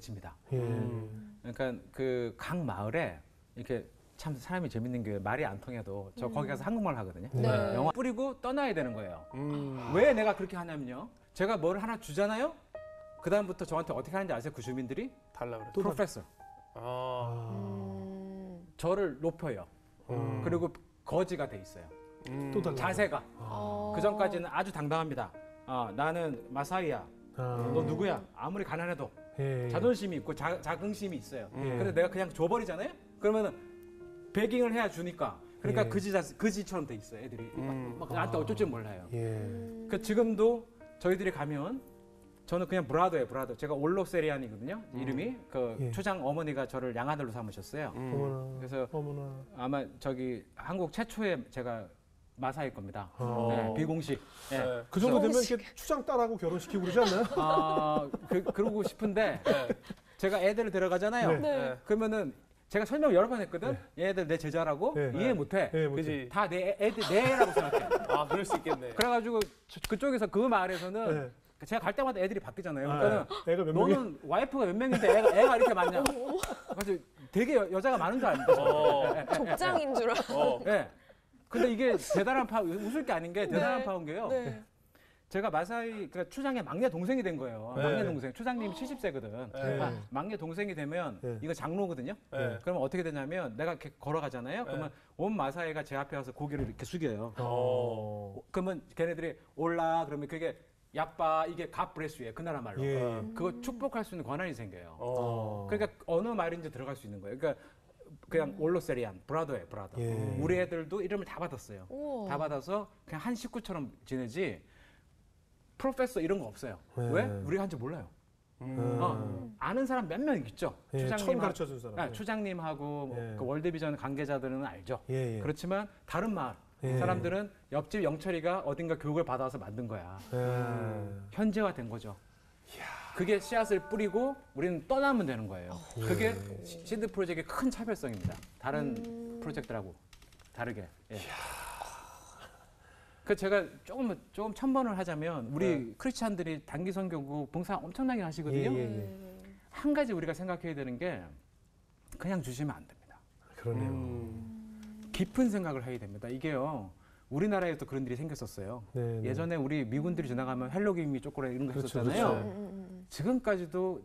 칩니다. 예. 그러니까 그 각 마을에 이렇게 참 사람이 재밌는 게 말이 안 통해도 저 거기 가서 한국말 하거든요. 네. 영화 뿌리고 떠나야 되는 거예요. 왜 내가 그렇게 하냐면요. 제가 뭘 하나 주잖아요. 그 다음부터 저한테 어떻게 하는지 아세요? 그 주민들이? 달라 그랬어. 프로페서. 저를 높여요. 그리고 거지가 돼 있어요. 또 달라. 자세가. 그 전까지는 아주 당당합니다. 나는 마사이야. 너 누구야? 아무리 가난해도 예. 자존심이 있고 자긍심이 있어요. 근데 내가 그냥 줘버리잖아요? 그러면은 베깅을 해야 주니까. 그러니까 예. 그지처럼 돼 있어요. 애들이 막 나한테 어쩔 줄 몰라요. 예. 그 지금도 저희들이 가면 저는 그냥 브라더예요. 브라더. 제가 올로세리안이거든요. 이름이 그 예. 초장 어머니가 저를 양아들로 삼으셨어요. 어머나. 그래서 어머나. 아마 저기 한국 최초의 제가 마사일 겁니다. 어. 네, 비공식. 예. 네. 그 정도 되면 이렇게 추장 딸하고 결혼시키고 그러지 않나요? 그러고 싶은데 제가 애들을 데려가잖아요. 네. 네. 그러면은 제가 설명 여러 번 했거든. 얘네들 내 제자라고 네. 이해 못해. 예, 못해. 그지. 다 내 애들 내 애라고 생각해. 아, 그럴 수 있겠네. 그래가지고 그쪽에서 그 마을에서는 네. 제가 갈 때마다 애들이 바뀌잖아요. 아, 그러니까는 애가 몇 명이야? 너는 와이프가 몇 명인데 애가 이렇게 많냐? 그래서 되게 여자가 많은 줄 압니다. 족장인 줄 알아. 예. 근데 이게 대단한 웃을 게 아닌 게 대단한 네. 파운 게요. 네. 제가 마사이 그러니까 추장의 막내 동생이 된 거예요. 네. 막내 동생. 추장님 70세거든. 네. 막내 동생이 되면 네. 이거 장로거든요. 네. 그러면 어떻게 되냐면 내가 이렇게 걸어가잖아요. 그러면 온 마사이가 제 앞에 와서 고개를 이렇게 숙여요. 그러면 걔네들이 올라 그러면 그게 야빠 이게 갓브레스예요. 그 나라 말로. 예. 그거 축복할 수 있는 권한이 생겨요. 어. 그러니까 어느 말인지 들어갈 수 있는 거예요. 그러니까 그냥 올로세리안 브라더예요, 브라더. 예. 우리 애들도 이름을 다 받았어요. 우와. 다 받아서 그냥 한 식구처럼 지내지. 프로페서 이런 거 없어요. 예. 왜? 우리가 한지 몰라요. 아는 사람 몇 명 있죠. 예, 처음 가르쳐준 사람. 네, 추장님하고 뭐 예. 그 월드비전 관계자들은 알죠. 예, 예. 그렇지만 다른 마을 예. 사람들은 옆집 영철이가 어딘가 교육을 받아서 만든 거야. 예. 현재화된 거죠. 그게 씨앗을 뿌리고 우리는 떠나면 되는 거예요. 그게 시드 프로젝트의 큰 차별성입니다. 다른 프로젝트라고 다르게. 예. 그 제가 조금 첨언을 하자면 우리 크리스찬들이 단기 선교고 봉사 엄청나게 하시거든요. 한 가지 우리가 생각해야 되는 게 그냥 주시면 안 됩니다. 그러네요. 깊은 생각을 해야 됩니다. 이게요. 우리나라에도 그런 일이 생겼었어요. 네, 네. 예전에 우리 미군들이 지나가면 헬로기미 쪼꼬라 이런 거 그렇죠, 했었잖아요. 그렇죠. 지금까지도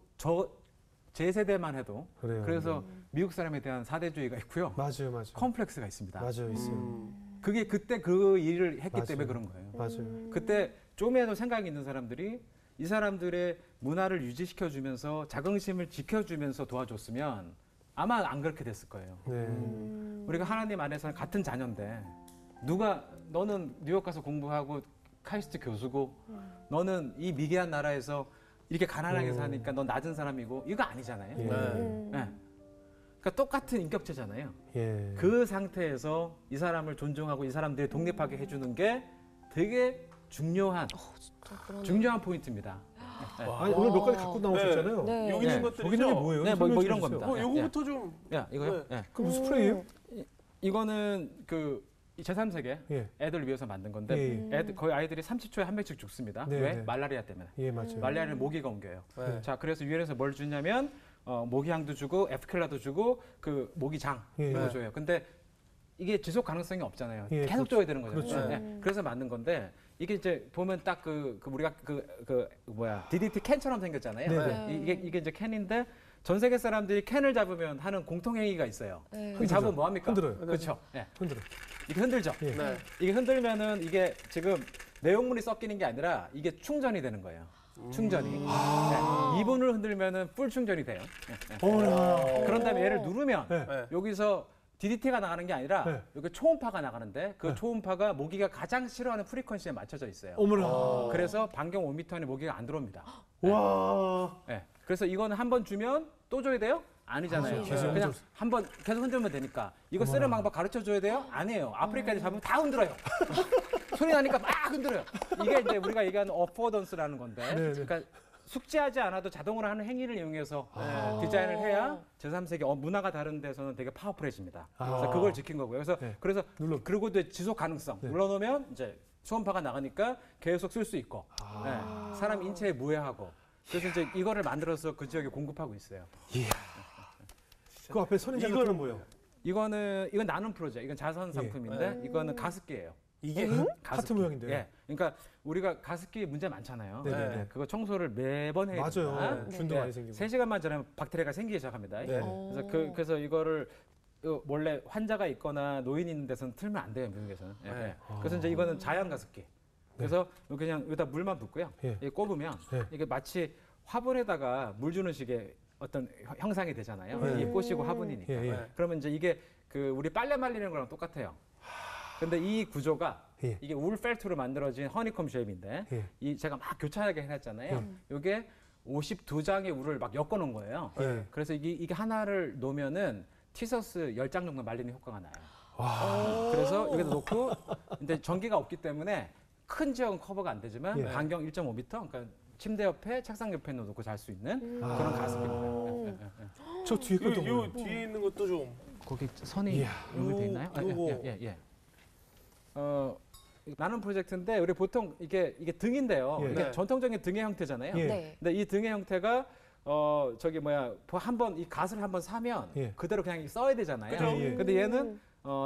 제 세대만 해도 그래요. 그래서 미국 사람에 대한 사대주의가 있고요. 맞아요, 맞아요. 컴플렉스가 있습니다. 맞아요, 있어요. 그게 그때 그 일을 했기 맞아요. 때문에 그런 거예요. 맞아요. 그때 좀이라도 생각이 있는 사람들이 이 사람들의 문화를 유지시켜주면서 자긍심을 지켜주면서 도와줬으면 아마 안 그렇게 됐을 거예요. 네. 우리가 하나님 안에서는 같은 자녀인데 너는 뉴욕 가서 공부하고 카이스트 교수고 너는 이 미개한 나라에서 이렇게 가난하게 사니까 넌 낮은 사람이고 이거 아니잖아요. 예. 네. 그러니까 똑같은 인격체잖아요. 예. 그 상태에서 이 사람을 존중하고 이 사람들이 독립하게 해주는 게 되게 중요한 포인트입니다. 아니, 오늘 몇 가지 갖고 나오셨잖아요. 네. 여기 있는 네. 것들이죠? 거기 있는 게 뭐예요? 네, 뭐 설명해 이런 주세요. 겁니다. 요거부터 좀. 야, 이거요? 네. 네. 그 무슨 스프레이예요? 이거는 그 제3세계 예. 애들을 위해서 만든 건데 거의 아이들이 30초에 한 명씩 죽습니다. 네, 왜? 네. 말라리아 때문에. 예, 맞아요. 말라리아는 모기가 옮겨요. 네. 자, 그래서 유엔에서 뭘 주냐면 모기향도 주고 에프킬라도 주고 그 모기장 예. 이거 네. 줘요. 근데 이게 지속 가능성이 없잖아요. 예, 계속 그렇죠. 줘야 되는 거죠. 그렇죠. 그래서 만든 건데 이게 이제 보면 딱 우리가 DDT 캔처럼 생겼잖아요. 네, 네. 이게 이제 캔인데 전 세계 사람들이 캔을 잡으면 하는 공통행위가 있어요. 네. 그 잡으면 뭐 합니까? 흔들어요. 그렇죠. 예. 흔들어. 이게 흔들죠. 예. 네. 이게 흔들면은 이게 지금 내용물이 섞이는 게 아니라 이게 충전이 되는 거예요. 충전이. 네. 2분을 흔들면은 풀 충전이 돼요. 어머나. 그런 다음에 얘를 누르면 네. 네. 여기서 DDT가 나가는 게 아니라 네. 여기 초음파가 나가는데 그 초음파가 모기가 가장 싫어하는 프리퀀시에 맞춰져 있어요. 어머나. 그래서 반경 5m 안에 모기가 안 들어옵니다. 와. 네. 그래서 이거는 한 번 주면 또 줘야 돼요? 아니잖아요. 계속 그냥 한 번 계속 흔들면 되니까. 이거 쓰는 방법 가르쳐 줘야 돼요? 아니에요. 아프리카에서 잡으면 다 흔들어요. 소리 나니까 막 흔들어요. 이게 이제 우리가 얘기하는 어포던스라는 건데. 네, 네. 그러니까 숙지하지 않아도 자동으로 하는 행위를 이용해서 디자인을 해야 제3세계 문화가 다른 데서는 되게 파워풀해집니다. 그래서 그걸 지킨 거고요. 그래서 네. 그래서 그리고 또 지속 가능성 눌러놓으면 이제 초음파가 나가니까 계속 쓸 수 있고 네. 사람 인체에 무해하고 그래서 이제 이거를 만들어서 그 지역에 공급하고 있어요. 그 앞에 선인장은 뭐예요? 이건 나눔 프로젝트. 이건 자선 상품인데 이거는 가습기예요. 이게 하트 모양인데요. 예. 그러니까 우리가 가습기 문제 많잖아요. 네네네. 그거 청소를 매번 해야 맞아요. 됩니다. 균도 많이 생기고. 3시간만 지나면 박테리아가 생기기 시작합니다. 네. 그래서 이거를 원래 환자가 있거나 노인이 있는 데서는 틀면 안 돼요, 미국에서는. 예. 그래서 이제 이거는 자연 가습기. 그래서 그냥 여기다 물만 붓고요. 이게 꼽으면 이게 마치 화분에다가 물 주는 식의 어떤 형상이 되잖아요. 이 꽃이고 화분이니까. 그러면 이제 이게 그 우리 빨래 말리는 거랑 똑같아요. 근데 이 구조가 이게 울 펠트로 만들어진 허니콤 쉐입인데 이 제가 막 교차하게 해놨잖아요. 이게 52장의 울을 막 엮어 놓은 거예요. 그래서 이게 하나를 놓으면은 티셔츠 10장 정도 말리는 효과가 나요. 그래서 여기다 놓고 근데 전기가 없기 때문에 큰 지역은 커버가 안 되지만 반경 1.5m, 그러니까 침대 옆에 책상 옆에 놓고 잘 수 있는 그런 가습기입니다. 저 뒤에 것도 뭐예요? 요 뒤에 있는 것도 좀 거기 선이 연결돼 있나요? 요거. 예. 나눔 프로젝트인데 우리 보통 이게 등인데요. 이게 네. 전통적인 등의 형태잖아요. 네. 근데 이 등의 형태가 한번 이 갓을 한번 사면 그대로 그냥 써야 되잖아요. 그죠? 근데 얘는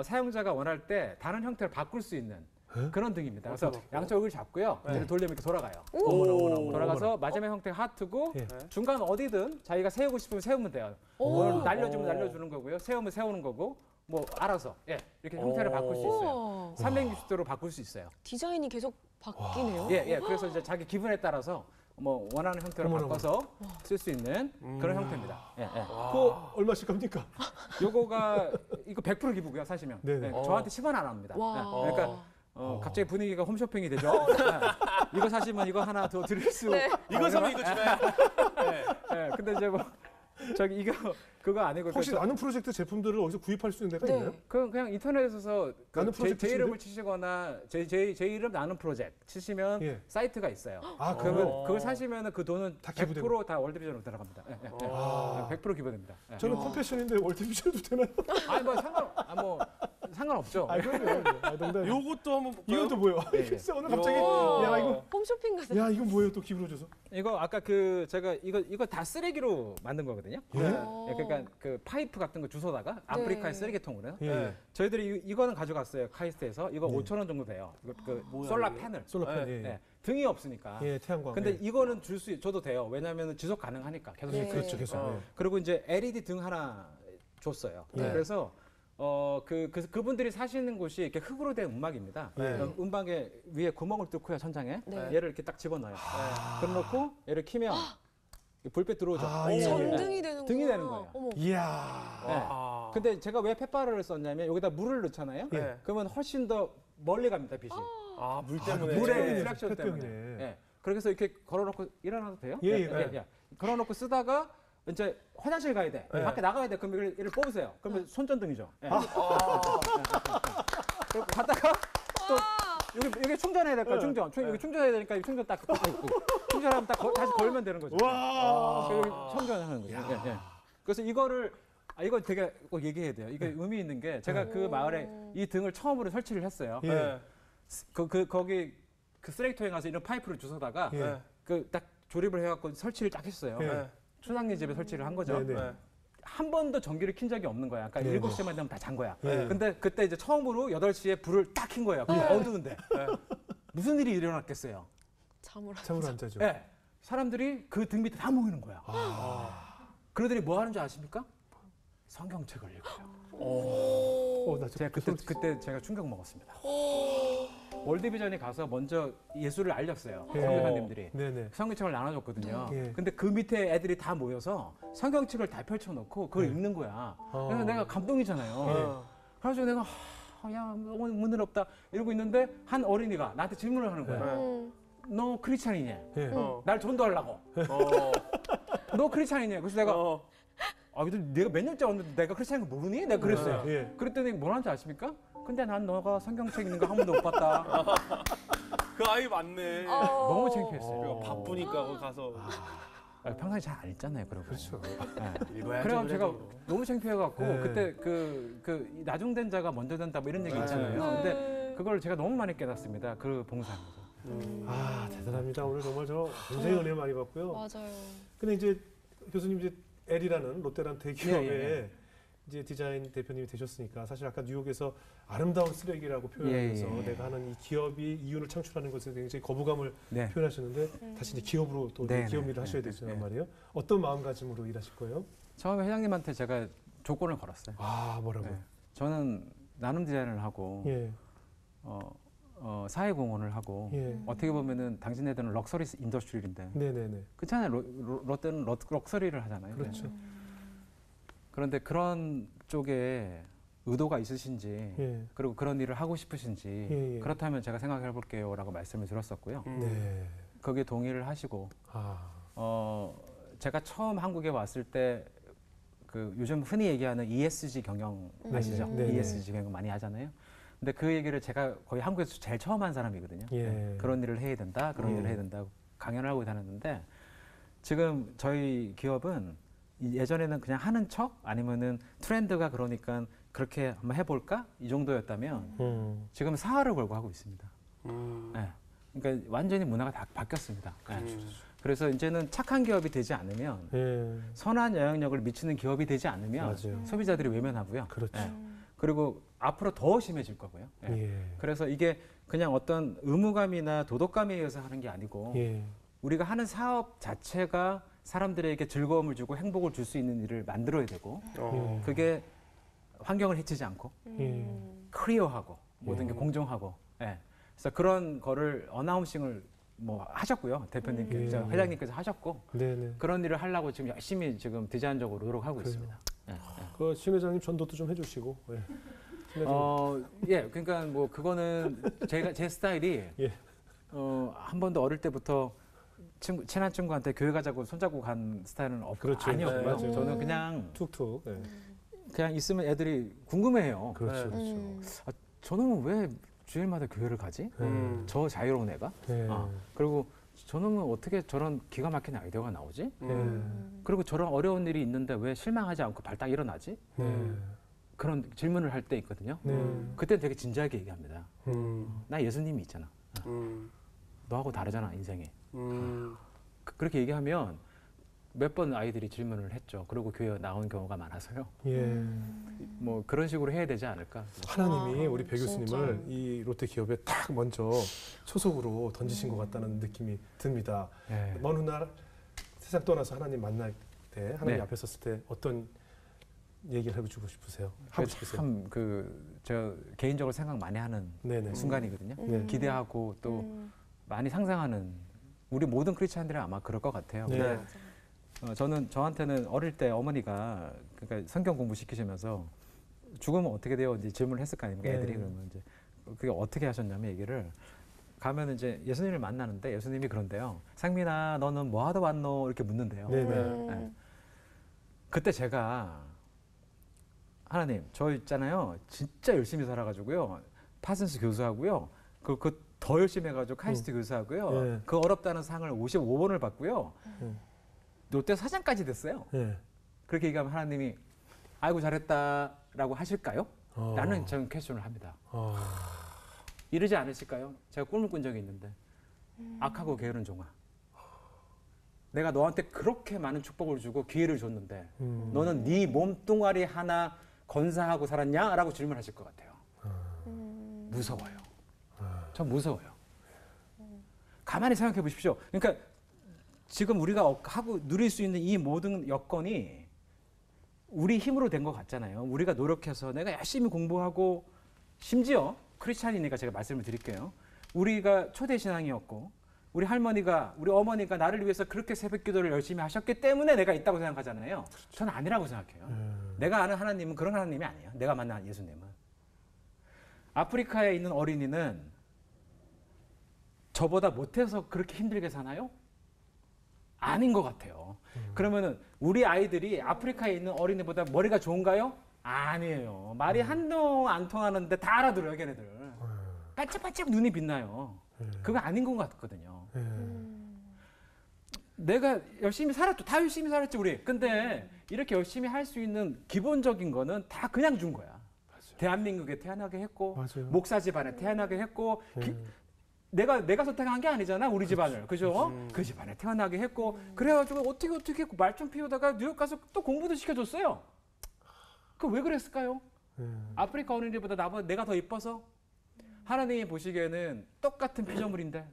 사용자가 원할 때 다른 형태를 바꿀 수 있는 그런 등입니다. 그래서 양쪽을 잡고요. 얘를 돌리면 이렇게 돌아가요. 돌아가서 마지막 형태가 하트고 중간 어디든 자기가 세우고 싶으면 세우면 돼요. 뭘 날려주면 날려주는 거고요. 세우면 세우는 거고 뭐 알아서 이렇게 형태를 바꿀 수 있어요. 360도로 바꿀 수 있어요. 디자인이 계속 바뀌네요. 그래서 이제 자기 기분에 따라서 뭐 원하는 형태로 바꿔서 쓸 수 있는 그런 형태입니다. 그거 얼마씩 합니까? 요거가 이거 100% 기부고요. 사시면. 네네. 저한테 10원 안 합니다. 그러니까 갑자기 분위기가 홈쇼핑이 되죠. 이거 사시면 이거 하나 더 드릴 수. 이거 사면 이거 주나요? 근데 이제 뭐 이거 그거 아니고 혹시 나눔 프로젝트 제품들을 어디서 구입할 수 있는 데가 네. 있나요? 그냥 인터넷에서 나눔 제 프로젝트 이름을 치시거나 제 이름 나눔 프로젝트 치시면 사이트가 있어요. 그러면 그걸 사시면 그 돈은 다 100% 다 월드비전으로 들어갑니다. 100% 기부됩니다. 저는 컴패션인데 월드비전도 되나요? 아니 뭐 상관없죠. 농담. 요것도 한번 볼까요? 이건 또 뭐예요? 글쎄 오늘 갑자기 야 이거 홈쇼핑 가서. 야 이건 뭐예요? 또 기부로 줘서? 이거 아까 제가 이거 다 쓰레기로 만든 거거든요. 그러니까 그 파이프 같은 거 주워다가 아프리카에 쓰레기통으로 해요. 저희들이 이거는 가져갔어요. 카이스트에서 이거 5,000원 정도 돼요. 뭐야, 솔라 이게? 패널. 솔라팬. 등이 없으니까. 태양광. 근데 이거는 줘도 돼요. 왜냐하면 지속 가능하니까 계속 쓸 수 그렇죠, 있으니까. 계속. 그리고 이제 LED 등 하나 줬어요. 그래서 그분들이 사시는 곳이 이렇게 흙으로 된 음막입니다. 음막에 위에 구멍을 뚫고요, 천장에. 얘를 이렇게 딱 집어넣어요. 그래놓고 얘를 키면 불빛 들어오죠. 전등이 되는 등이 되는 거예요. 어머. 이야. 근데 제가 왜 펫바를 썼냐면 여기다 물을 넣잖아요. 그러면 훨씬 더 멀리 갑니다, 빛이. 물 때문에. 물의 리플렉션 때문에. 햇병이네. 그래서 이렇게 걸어놓고 일어나도 돼요? 예. 걸어놓고 쓰다가 이제 화장실 가야 돼. 밖에 나가야 돼. 그럼 이를 뽑으세요. 그러면 손전등이죠. 그리고 갔다가 또 여기 충전해야 될 거야. 충전. 여기 충전해야 되니까 충전 딱 충전하면 딱 다시 걸면 되는 거죠. 여기 충전하는 거죠. 그래서 이거 되게 꼭 얘기해야 돼요. 이게 의미 있는 게 제가 그 마을에 이 등을 처음으로 설치를 했어요. 거기 그 쓰레기통에 가서 이런 파이프를 주워다가 그 딱 조립을 해갖고 설치를 딱 했어요. 춘향리 집에 설치를 한 거죠. 한 번도 전기를 킨 적이 없는 거야. 그러니까 7시만 되면 다 잔 거야. 근데 그때 이제 처음으로 8시에 불을 딱 킨 거예요. 어두운데. 무슨 일이 일어났겠어요? 잠을 안 자죠. 사람들이 그 등 밑에 다 모이는 거야. 그러더니 뭐 하는 줄 아십니까? 성경책을 읽어요. 나 제가 그때 제가 충격 먹었습니다. 월드비전이 가서 먼저 예수를 알렸어요. 선교사님들이. 성경책을 나눠줬거든요. 근데 그 밑에 애들이 다 모여서 성경책을 다 펼쳐놓고 그걸 읽는 거야. 그래서 내가 감동이잖아요. 그래서 내가 야 너무 문의롭다 이러고 있는데 한 어린이가 나한테 질문을 하는 거야. 너 크리스찬이냐? 날 전도하려고. 너 크리스찬이냐? 그래서 내가 근데 내가 몇 년째 왔는데 내가 크리스찬인 거 모르니? 내가 그랬어요. 그랬더니 뭐라는지 아십니까? 근데 난 너가 성경책 읽는 거 한 번도 못 봤다. 그 아이 맞네. 너무 창피했어요. 바쁘니까 거기 가서. 평소에 잘 안 읽잖아요, 그러고. 그렇죠. 읽어야지. 그래서 제가 너무 창피해갖고 그때 그 나중된 자가 먼저 된다 뭐 이런 얘기 있잖아요. 근데 그걸 제가 너무 많이 깨닫습니다. 그 봉사하면서. 아, 대단합니다. 오늘 정말 저 굉장히 은혜 많이 받고요. 맞아요. 근데 이제 교수님 이제 L이라는 롯데라는 대기업의 예. 이제 디자인 대표님이 되셨으니까 사실 아까 뉴욕에서 아름다운 쓰레기라고 표현하면서 예. 내가 하는 이 기업이 이윤을 창출하는 것에 굉장히 거부감을 네. 표현하셨는데 다시 이제 기업으로 또 네, 기업 네, 일을 하셔야 네, 되잖아요 네. 말이에요. 어떤 마음가짐으로 일하실 거예요? 처음에 회장님한테 제가 조건을 걸었어요. 아, 뭐라고? 네. 저는 나눔 디자인을 하고 예, 사회공헌을 하고 예. 어떻게 보면은 당신네들은 럭셔리 인더스트리인데 네네네. 그렇잖아요. 롯데는 럭셔리를 하잖아요. 그렇죠. 그런데 그런 쪽에 의도가 있으신지 예. 그리고 그런 일을 하고 싶으신지 예, 예. 그렇다면 제가 생각해 볼게요라고 말씀을 드렸었고요. 네. 거기에 동의를 하시고 아, 제가 처음 한국에 왔을 때 그 요즘 흔히 얘기하는 ESG 경영 아시죠? 네네. ESG 경영 많이 하잖아요. 근데 그 얘기를 제가 거의 한국에서 제일 처음 한 사람이거든요. 예. 네. 그런 일을 해야 된다, 그런 일을 해야 된다 강연을 하고 다녔는데 지금 저희 기업은 예전에는 그냥 하는 척 아니면은 트렌드가 그러니까 그렇게 한번 해볼까 이 정도였다면 지금 사활을 걸고 하고 있습니다. 네. 그러니까 완전히 문화가 다 바뀌었습니다. 네. 그래서 이제는 착한 기업이 되지 않으면 예. 선한 영향력을 미치는 기업이 되지 않으면 맞아요. 소비자들이 외면하고요. 그렇죠. 네. 그리고 앞으로 더 심해질 거고요. 네. 예. 그래서 이게 그냥 어떤 의무감이나 도덕감에 의해서 하는 게 아니고 예. 우리가 하는 사업 자체가 사람들에게 즐거움을 주고 행복을 줄 수 있는 일을 만들어야 되고 예. 그게 환경을 해치지 않고 예. 클리어하고 모든 게 공정하고 예. 그래서 그런 거를 어나운싱을 뭐 하셨고요. 대표님께서 예. 회장님께서 하셨고 네네. 그런 일을 하려고 지금 열심히 지금 디자인적으로 노력하고 그래요. 있습니다. 예. 그 신 회장님 전도도 좀 해주시고. 예. 신 회장님. 예, 그러니까 뭐 그거는 제 스타일이 예. 한 번도 어릴 때부터 친한 친구한테 교회 가자고 손잡고 간 스타일은 그렇죠. 아니었고요. 네, 맞아요. 저는 그냥 툭툭. 예. 그냥 있으면 애들이 궁금해해요. 그렇죠. 네. 그렇죠. 저놈은 왜 주일마다 교회를 가지? 저 자유로운 애가? 예. 그리고 저놈은 어떻게 저런 기가 막힌 아이디어가 나오지? 예. 그리고 저런 어려운 일이 있는데 왜 실망하지 않고 발딱 일어나지? 네. 그런 질문을 할 때 있거든요. 네. 그때는 되게 진지하게 얘기합니다. 나 예수님이 있잖아. 너하고 다르잖아, 인생이. 그렇게 얘기하면 몇 번 아이들이 질문을 했죠. 그리고 교회 나온 경우가 많아서요. 예. 뭐 그런 식으로 해야 되지 않을까. 하나님이 아, 우리 배 교수님을 진짜요? 이 롯데 기업에 딱 먼저 초속으로 던지신 것 같다는 느낌이 듭니다. 예. 먼 훗날 세상 떠나서 하나님 만날 때, 하나님 네. 앞에 섰을 때 어떤 얘기를 해주고 싶으세요? 하고 싶으세요? 참저 개인적으로 생각 많이 하는 네네. 순간이거든요. 네. 기대하고 또 많이 상상하는 우리 모든 크리스찬들이 아마 그럴 것 같아요. 네. 근데 저한테는 어릴 때 어머니가 그러니까 성경 공부 시키시면서 죽으면 어떻게 돼요? 이제 질문을 했을 거 아닙니까? 네. 애들이 그러면 이제 그게 어떻게 하셨냐면 얘기를 가면 이제 예수님을 만나는데 예수님이 그런데요. 상민아, 너는 뭐 하다 왔노? 이렇게 묻는데요. 네네. 네. 그때 제가 하나님, 저 있잖아요. 진짜 열심히 살아가지고요. 파슨스 교수하고요. 그 더 열심히 해가지고 카이스트 교수하고요. 네. 그 어렵다는 상을 55번을 받고요. 네. 롯데 사장까지 됐어요. 네. 그렇게 얘기하면 하나님이 아이고 잘했다라고 하실까요? 라는 저는 퀘스천을 합니다. 이러지 않으실까요? 제가 꿈을 꾼 적이 있는데 악하고 게으른 종아. 내가 너한테 그렇게 많은 축복을 주고 기회를 줬는데 너는 네 몸뚱아리 하나 건사하고 살았냐? 라고 질문하실 것 같아요. 무서워요. 전 무서워요. 가만히 생각해 보십시오. 그러니까 지금 우리가 하고 누릴 수 있는 이 모든 여건이 우리 힘으로 된 것 같잖아요. 우리가 노력해서 내가 열심히 공부하고 심지어 크리스찬이니까 제가 말씀을 드릴게요. 우리가 초대 신앙이었고 우리 할머니가 우리 어머니가 나를 위해서 그렇게 새벽 기도를 열심히 하셨기 때문에 내가 있다고 생각하잖아요. 저는 아니라고 생각해요. 내가 아는 하나님은 그런 하나님이 아니에요. 내가 만난 예수님은. 아프리카에 있는 어린이는 저보다 못해서 그렇게 힘들게 사나요? 아닌 것 같아요. 그러면은 우리 아이들이 아프리카에 있는 어린이보다 머리가 좋은가요? 아니에요. 말이 한동 안 통하는데 다 알아들어요, 걔네들. 반짝반짝 눈이 빛나요. 그거 아닌 것 같거든요. 내가 열심히 살았죠. 다 열심히 살았지, 우리. 근데 이렇게 열심히 할 수 있는 기본적인 거는 다 그냥 준 거야. 대한민국에 태어나게 했고, 맞아요. 목사 집안에 태어나게 했고, 내가 선택한 게 아니잖아 우리 집안을 그죠? 그 집안에 태어나게 했고 그래가지고 어떻게 했고 말 좀 피우다가 뉴욕 가서 또 공부도 시켜줬어요. 그 왜 그랬을까요? 아프리카 어린이보다 내가 더 이뻐서? 하나님이 보시기에는 똑같은 피조물인데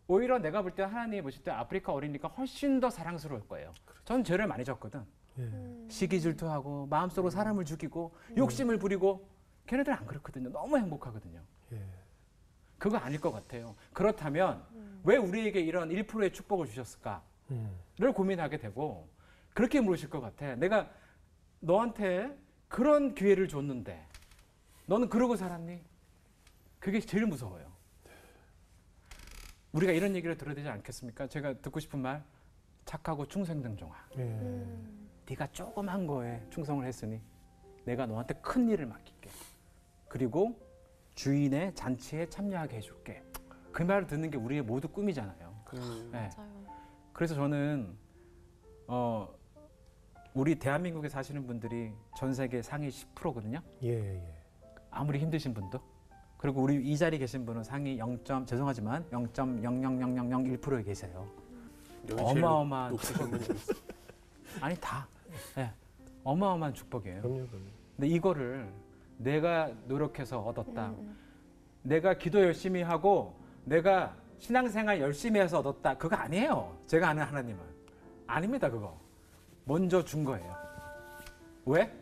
오히려 내가 볼 때 하나님이 보실 때 아프리카 어린이가 훨씬 더 사랑스러울 거예요. 저는 죄를 많이 졌거든. 예. 시기 질투하고 마음속으로 사람을 죽이고 욕심을 부리고 걔네들 안 그렇거든요. 너무 행복하거든요. 예. 그거 아닐 것 같아요. 그렇다면 왜 우리에게 이런 1%의 축복을 주셨을까를 고민하게 되고 그렇게 물으실 것 같아. 내가 너한테 그런 기회를 줬는데 너는 그러고 살았니? 그게 제일 무서워요. 우리가 이런 얘기를 들어야 되지 않겠습니까? 제가 듣고 싶은 말 착하고 충성등종아. 예. 네가 조그만 거에 충성을 했으니 내가 너한테 큰 일을 맡길게. 그리고 주인의 잔치에 참여하게 해줄게. 그 말을 듣는 게 우리의 모두 꿈이잖아요. 네. 맞아요. 그래서 저는 우리 대한민국에 사시는 분들이 전 세계 상위 10%거든요. 예. 예. 아무리 힘드신 분도. 그리고 우리 이 자리에 계신 분은 상위 0.죄송하지만 0.00001%에 계세요. 어마어마한 축복이에요. 아니 다. 네. 어마어마한 축복이에요. 그럼요. 근데 이거를 내가 노력해서 얻었다. 내가 기도 열심히 하고 내가 신앙생활 열심히 해서 얻었다. 그거 아니에요. 제가 아는 하나님은. 아닙니다. 그거. 먼저 준 거예요. 왜?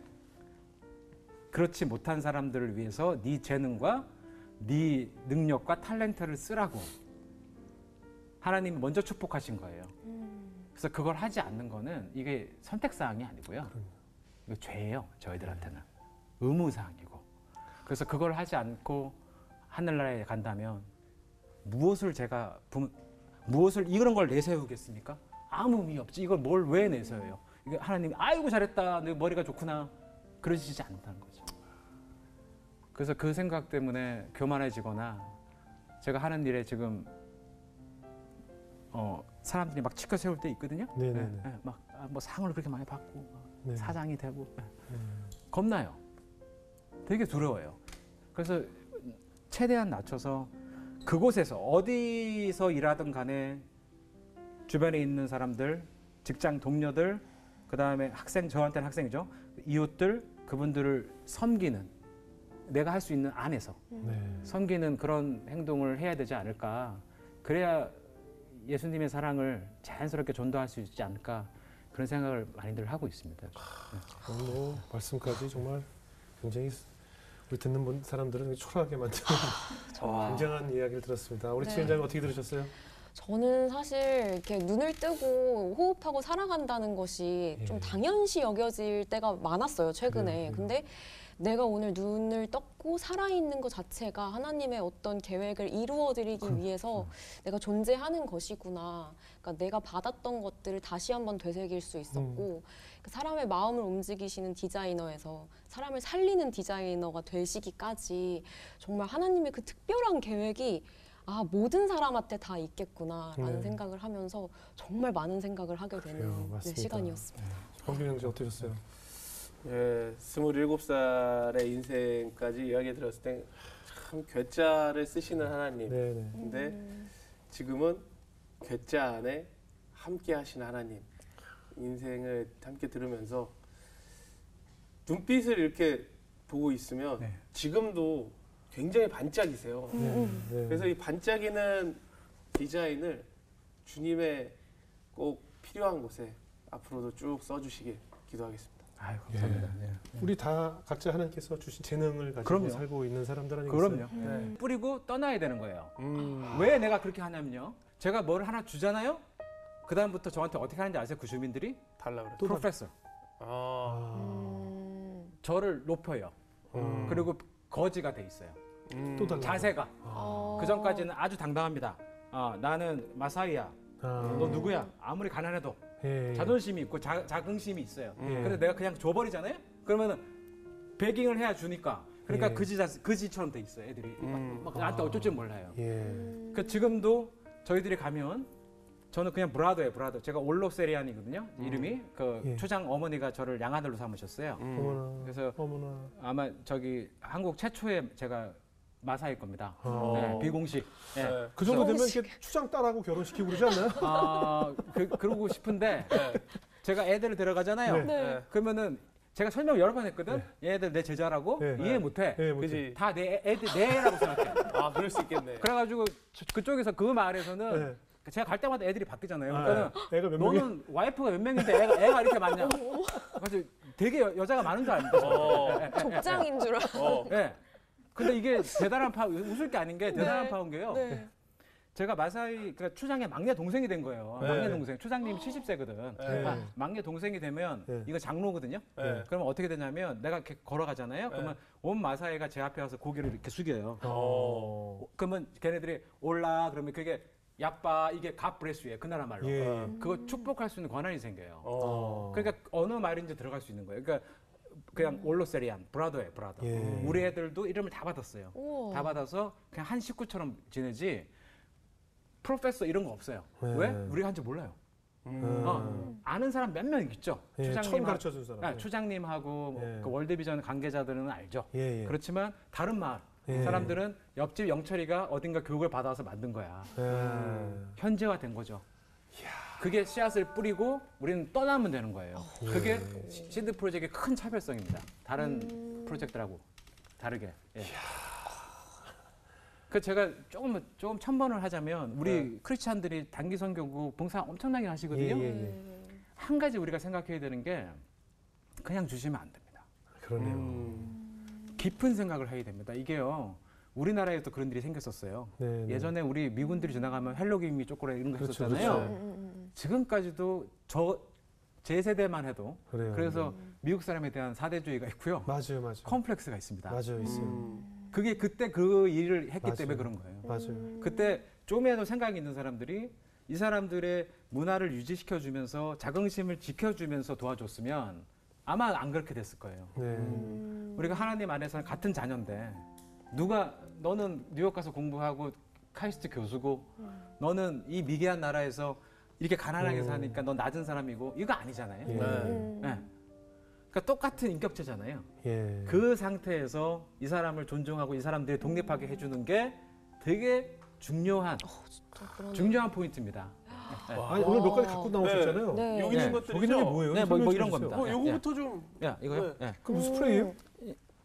그렇지 못한 사람들을 위해서 네 재능과 네 능력과 탤런트를 쓰라고 하나님이 먼저 축복하신 거예요. 그래서 그걸 하지 않는 거는 이게 선택사항이 아니고요. 이거 죄예요. 저희들한테는. 의무사항이고. 그래서 그걸 하지 않고 하늘나라에 간다면 무엇을 이런 걸 내세우겠습니까? 아무 의미 없지. 이걸 뭘 왜 내세워요? 이게 하나님이 아이고 잘했다. 내 머리가 좋구나. 그러시지 않는다는 거죠. 그래서 그 생각 때문에 교만해지거나 제가 하는 일에 지금 사람들이 막 치켜 세울 때 있거든요. 네네네. 막 뭐 상을 그렇게 많이 받고 네. 사장이 되고 겁나요. 되게 두려워요. 그래서 최대한 낮춰서 그곳에서 어디서 일하든 간에 주변에 있는 사람들, 직장 동료들, 그 다음에 학생, 저한테는 학생이죠. 이웃들, 그분들을 섬기는 내가 할 수 있는 안에서 네. 섬기는 그런 행동을 해야 되지 않을까. 그래야 예수님의 사랑을 자연스럽게 전도할 수 있지 않을까. 그런 생각을 많이들 하고 있습니다. 오늘 말씀까지 정말 굉장히 우리 듣는 사람들은 초라하게 만드는 굉장한 이야기를 들었습니다. 우리 네. 지원자님 어떻게 들으셨어요? 저는 사실 이렇게 눈을 뜨고 호흡하고 살아간다는 것이 예. 좀 당연시 여겨질 때가 많았어요, 최근에. 그래요. 근데 내가 오늘 눈을 떴고 살아있는 것 자체가 하나님의 어떤 계획을 이루어드리기 위해서 내가 존재하는 것이구나. 그러니까 내가 받았던 것들을 다시 한번 되새길 수 있었고 그 사람의 마음을 움직이시는 디자이너에서 사람을 살리는 디자이너가 되시기까지 정말 하나님의 그 특별한 계획이 모든 사람한테 다 있겠구나라는 네. 생각을 하면서 정말 많은 생각을 하게 되는 그래요, 맞습니다. 시간이었습니다. 황규 형제 어떠셨어요? 예, 27살의 인생까지 이야기 들었을 때 참 괴짜를 쓰시는 하나님. 네네. 근데 지금은 괴짜 안에 함께 하시는 하나님. 인생을 함께 들으면서 눈빛을 이렇게 보고 있으면 네. 지금도 굉장히 반짝이세요. 네. 그래서 이 반짝이는 디자인을 주님의 꼭 필요한 곳에 앞으로도 쭉 써주시길 기도하겠습니다. 아유, 감사합니다. 네. 우리 다 각자 하나님께서 주신 재능을 가지고 그럼요. 살고 있는 사람들 아니겠어요? 그럼요. 네. 뿌리고 떠나야 되는 거예요. 음. 왜 내가 그렇게 하냐면요. 제가 뭘 하나 주잖아요. 그 다음부터 저한테 어떻게 하는지 아세요? 그 주민들이 달라 그래. 프로페서 저를 높여요. 그리고 거지가 돼 있어요. 또 달라. 자세가 그 전까지는 아주 당당합니다. 나는 마사이야. 너 누구야? 아무리 가난해도 예. 자존심이 있고 자긍심이 있어요. 예. 근데 내가 그냥 줘버리잖아요. 그러면은 베깅을 해야 주니까. 그러니까 예. 그지처럼 돼 있어요. 애들이 막 나한테 어쩔 줄 몰라요. 예. 그 지금도 저희들이 가면 저는 그냥 브라더예요. 브라더. 제가 올로세리안이거든요. 이름이 그 예. 초장 어머니가 저를 양아들로 삼으셨어요. 어머나. 그래서 어머나. 아마 저기 한국 최초의 제가 마사일 겁니다. 어. 네, 비공식. 네. 네. 그 정도 되면 이렇게 추장 딸하고 결혼시키고 그러지 않나요? 그러고 싶은데 네. 제가 애들을 데려가잖아요. 네. 네. 그러면은 제가 설명 여러 번 했거든. 얘들 내 제자라고 네. 이해 못해. 예, 뭐 그지. 다 내 애들 내 애라고 생각해. 아, 그럴 수 있겠네. 그래가지고 그쪽에서 그 마을에서는 네. 제가 갈 때마다 애들이 바뀌잖아요. 아, 그러니까는 애가 몇 명이? 너는 와이프가 몇 명인데 애가 이렇게 많냐? 그래서 되게 여자가 많은 줄 압니다. 족장인 줄 알아. 네. 근데 이게 대단한 웃을 게 아닌 게 대단한 네. 파운 게요. 네. 제가 마사이 그러니까 추장의 막내 동생이 된 거예요. 네. 막내 동생. 추장님이 70세거든. 네. 막내 동생이 되면 네. 이거 장로거든요. 네. 그러면 어떻게 되냐면 내가 이렇게 걸어가잖아요. 그러면 온 마사이가 제 앞에 와서 고개를 이렇게 숙여요. 그러면 걔네들이 올라 그러면 그게 야빠 이게 갓브레스예요. 그 나라 말로. 예. 그거 축복할 수 있는 권한이 생겨요. 어. 그러니까 어느 말인지 들어갈 수 있는 거예요. 그러니까 그냥 올로세리안 브라더예요, 브라더. 예. 우리 애들도 이름을 다 받았어요. 우와. 다 받아서 그냥 한 식구처럼 지내지 프로페서 이런 거 없어요. 네. 왜? 우리가 한지 몰라요. 아는 사람 몇 명 있죠. 예, 처음 추장님 가르쳐 준 사람. 추장님하고 뭐 예. 그 월드비전 관계자들은 알죠. 예, 예. 그렇지만 다른 마을 예. 사람들은 옆집 영철이가 어딘가 교육을 받아서 만든 거야. 예. 현재화된 거죠. 그게 씨앗을 뿌리고 우리는 떠나면 되는 거예요. 그게 시드 프로젝트의 큰 차별성입니다. 다른 프로젝트라고 다르게. 예. 그 제가 조금 첨언을 하자면 우리 크리스찬들이 단기 선교고 봉사 엄청나게 하시거든요. 예, 예. 한 가지 우리가 생각해야 되는 게 그냥 주시면 안 됩니다. 그러네요. 깊은 생각을 해야 됩니다. 이게요. 우리나라에도 그런 일이 생겼었어요. 네, 네. 예전에 우리 미군들이 지나가면 헬로 기미 쪼꼬라 이런 거 그렇죠, 했었잖아요. 그렇죠. 지금까지도 제 세대만 해도 그래요. 그래서 미국 사람에 대한 사대주의가 있고요. 맞아요. 컴플렉스가 있습니다. 맞아요, 있어요. 그게 그때 그 일을 했기 맞아요. 때문에 그런 거예요. 맞아요. 그때 좀이라도 생각이 있는 사람들이 이 사람들의 문화를 유지시켜 주면서 자긍심을 지켜주면서 도와줬으면 아마 안 그렇게 됐을 거예요. 네. 우리가 하나님 안에서는 같은 자녀인데 너는 뉴욕 가서 공부하고 카이스트 교수고 너는 이 미개한 나라에서 이렇게 가난하게 사니까 넌 낮은 사람이고 이거 아니잖아요. 예. 네. 그러니까 똑같은 인격체잖아요. 예. 그 상태에서 이 사람을 존중하고 이 사람들이 독립하게 해주는 게 되게 중요한 포인트입니다. 아니, 오늘 몇 가지 갖고 나오셨잖아요. 네. 여기 있는 네. 것들이죠? 거기는 게 뭐예요? 네, 뭐 설명 좀 이런 해주세요. 겁니다. 요거부터 좀. 야, 이거요? 네. 그 무슨 스프레이예요?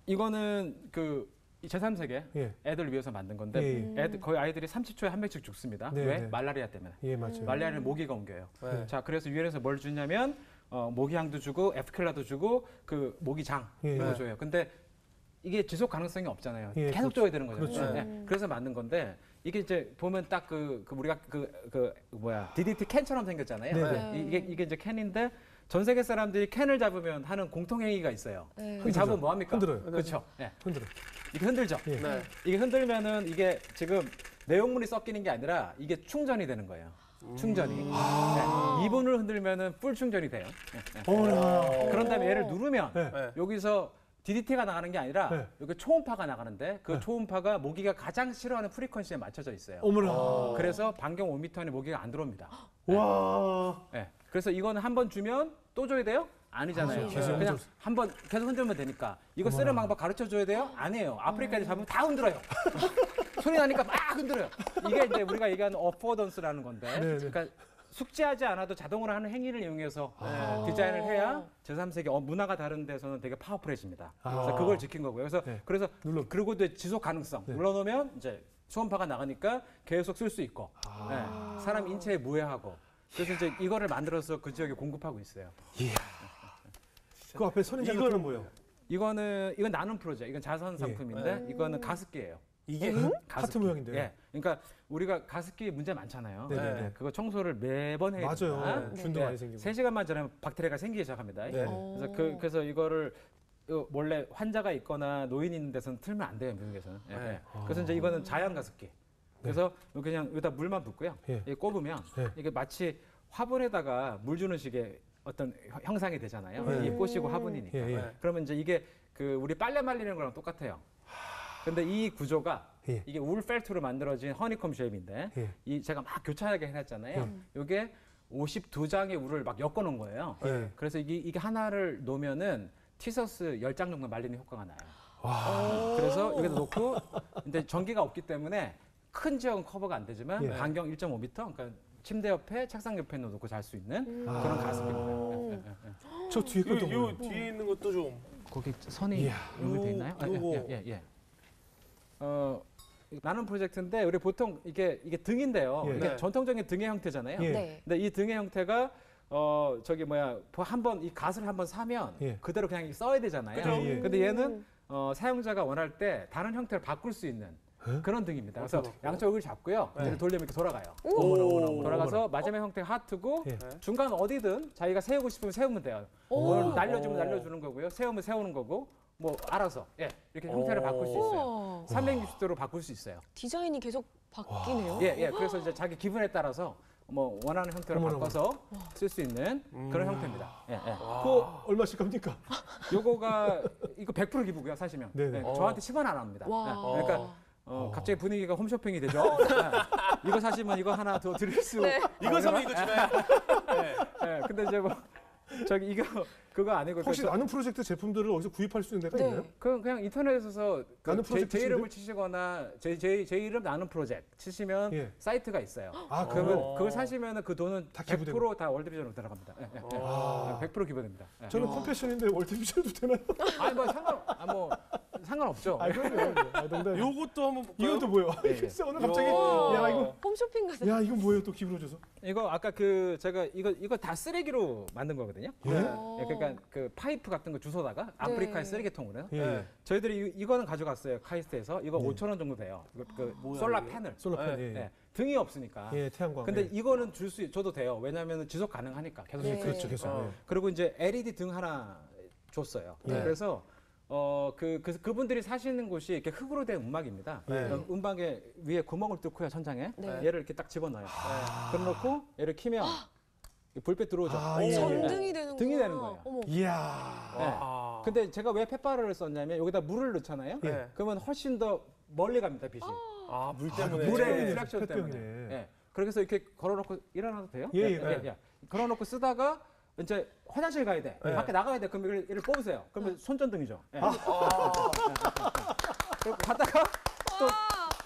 이거는 그 제3세계 예. 애들 위해서 만든 건데 거의 아이들이 30초에 한 명씩 죽습니다. 네, 왜? 네. 말라리아 때문에. 예, 맞아요. 말라리아는 모기가 옮겨요. 네. 자, 그래서 유엔에서 뭘 주냐면 모기향도 주고 에프켈라도 주고 그 모기장 예. 이런 거 줘요. 근데 이게 지속 가능성이 없잖아요. 예, 계속 줘야 되는 거죠. 그렇죠. 네. 그래서 만든 건데 이게 이제 보면 딱 우리가 DDT 캔처럼 생겼잖아요. 네, 네. 이게 이제 캔인데 전 세계 사람들이 캔을 잡으면 하는 공통행위가 있어요. 네. 그 잡으면 뭐 합니까? 흔들어요. 그렇죠. 네. 흔들어. 이게 흔들죠. 예. 네. 이게 흔들면은 이게 지금 내용물이 섞이는 게 아니라 이게 충전이 되는 거예요. 충전이. 네. 2분을 흔들면은 풀 충전이 돼요. 네. 그런 다음에 얘를 누르면 네. 네. 여기서 DDT가 나가는 게 아니라 네. 여기 초음파가 나가는데 그 초음파가 모기가 가장 싫어하는 프리퀀시에 맞춰져 있어요. 어머나. 그래서 반경 5m 안에 모기가 안 들어옵니다. 와. 네. 그래서 이거는 한 번 주면 또 줘야 돼요? 아니잖아요. 아, 계속 그냥 한 번 계속 흔들면 되니까. 이거 쓰는 방법 가르쳐 줘야 돼요? 아니에요. 아프리카에 잡으면 다 흔들어요. 소리 나니까 막 흔들어요. 이게 이제 우리가 얘기하는 어포던스라는 건데. 네, 네. 그러니까 숙지하지 않아도 자동으로 하는 행위를 이용해서 디자인을 해야 제3세계 문화가 다른 데서는 되게 파워풀해집니다. 그래서 그걸 지킨 거고요. 그래서 네. 그리고 지속 가능성 눌러놓으면 이제 초음파가 나가니까 계속 쓸 수 있고 네. 사람 인체에 무해하고 그래서 이제 이거를 만들어서 그 지역에 공급하고 있어요. 그 앞에 선인장은 뭐예요? 이건 나눔 프로젝트. 이건 자선 상품인데 이거는 가습기예요. 이게 하트 모양인데요. 예. 그러니까 우리가 가습기 문제 많잖아요. 네네네. 그거 청소를 매번 해야 맞아요. 됩니다. 균도 많이 생기고. 3시간만 지나면 박테리아가 생기기 시작합니다. 네. 그래서 이거를 원래 환자가 있거나 노인이 있는 데서는 틀면 안 돼요, 미국에서는. 예, 예. 그래서 이제 이거는 자연 가습기. 그래서 그냥 여기다 물만 붓고요. 예. 이게 꼽으면 예. 이게 마치 화분에다가 물 주는 식의 어떤 형상이 되잖아요. 예. 이게 꽃이고 화분이니까. 예, 예. 그러면 이제 이게 우리 빨래 말리는 거랑 똑같아요. 근데 이 구조가 예. 이게 울 펠트로 만들어진 허니콤 쉐입인데 예. 제가 막 교차하게 해놨잖아요. 이게 52장의 울을 막 엮어 놓은 거예요. 예. 그래서 이게 하나를 놓으면은 티셔츠 10장 정도 말리는 효과가 나요. 와. 그래서 여기다 놓고 근데 전기가 없기 때문에 큰 지역은 커버가 안 되지만 예. 반경 1.5m, 그러니까 침대 옆에 책상 옆에 놓고 잘 수 있는 아. 그런 가습기입니다. 예, 예, 예. 저 뒤에 것도 요 뭐예요? 뒤에 있는 것도 좀 거기 선이 이야. 연결돼 있나요? 요거. 예. 나는 프로젝트인데 우리 보통 이게 등인데요. 예. 이게 네. 전통적인 등의 형태잖아요. 예. 네. 근데 이 등의 형태가 한번 이 갓을 한번 사면 예. 그대로 그냥 써야 되잖아요. 그죠? 예. 근데 얘는 사용자가 원할 때 다른 형태를 바꿀 수 있는 에? 그런 등입니다. 그래서 어떻게 바꿔요? 양쪽을 잡고요. 네. 얘를 돌리면 이렇게 돌아가요. 오. 돌아가서 마지막 형태가 하트고 예. 중간 어디든 자기가 세우고 싶으면 세우면 돼요. 오. 뭘 날려주면 날려주는 거고요. 세우면 세우는 거고 뭐 알아서 이렇게 형태를 오. 바꿀 수 있어요. 우와. 360도로 바꿀 수 있어요. 디자인이 계속 바뀌네요. 예. 그래서 이제 자기 기분에 따라서 뭐 원하는 형태로 어머나, 바꿔서 쓸 수 있는 그런 형태입니다. 예. 그거 얼마씩 합니까? 요거가 이거 100% 기부고요. 사시면. 네네. 예, 저한테 10원 안 합니다. 와. 예, 그러니까 갑자기 분위기가 홈쇼핑이 되죠. 예. 이거 사시면 이거 하나 더 드릴 수. 네. 이거 사면 이거 주나요? 네. 예, 근데 이제 뭐 저기 그거 아니고 혹시 그 나는 프로젝트 제품들을 어디서 구입할 수 있는 데가 네. 있나요? 그냥 인터넷에서 나는 제 프로젝트 이름을 치시거나 제 이름 나는 프로젝트 치시면 예. 사이트가 있어요. 아, 그러면 그걸 사시면은 그 돈은 다 100%다 월드비전으로 들어갑니다. 예. 아. 100% 기부됩니다. 예. 저는 컴패션인데 월드비전도 되나요? 아니 뭐 상관없죠. 아, 그럼요. 아, 농담이에요. 요것도 한번 볼까요? 이건 또 뭐예요? 예, 예. 글쎄 오늘 갑자기 요. 야 이거 홈쇼핑 같은. 야 이건 뭐예요? 또 기부로 줘서? 이거 아까 제가 이거 다 쓰레기로 만든 거거든요. 예? 예, 그러니까 그 파이프 같은 거 주워다가 아프리카의 쓰레기통으로 예. 네. 저희들이 이거는 가져갔어요. 카이스트에서 이거 네. 5,000원 정도 돼요. 그 뭐야, 솔라 이게? 패널. 솔라팬 네. 예. 네. 등이 없으니까. 예, 태양광. 근데 예. 이거는 줘도 돼요. 왜냐하면 지속 가능하니까 계속 네. 쓸수 그렇죠, 있으니까. 계속. 예. 그리고 이제 LED 등 하나 줬어요. 네. 그래서 그분들이 사시는 곳이 이렇게 흙으로 된 음막입니다. 네. 음박에 위에 구멍을 뚫고요, 천장에. 네. 얘를 이렇게 딱 집어넣어요. 그래 놓고 얘를 키면 불빛 들어오죠. 아, 오. 예. 전등이 되는 등이 거야. 되는 거예요. 어머. 이야. 아. 근데 제가 왜 펫바르를 썼냐면 여기다 물을 넣잖아요. 예. 그러면 훨씬 더 멀리 갑니다, 빛이. 아, 물 아, 때문에. 물의 네. 리프렉션 햇병이네. 때문에. 예. 그래서 이렇게 걸어놓고 일어나도 돼요? 예. 걸어놓고 쓰다가 이제 화장실 가야 돼. 네. 밖에 나가야 돼. 그럼 얘를 뽑으세요. 그러면 손전등이죠. 예. 그리고 가다가 또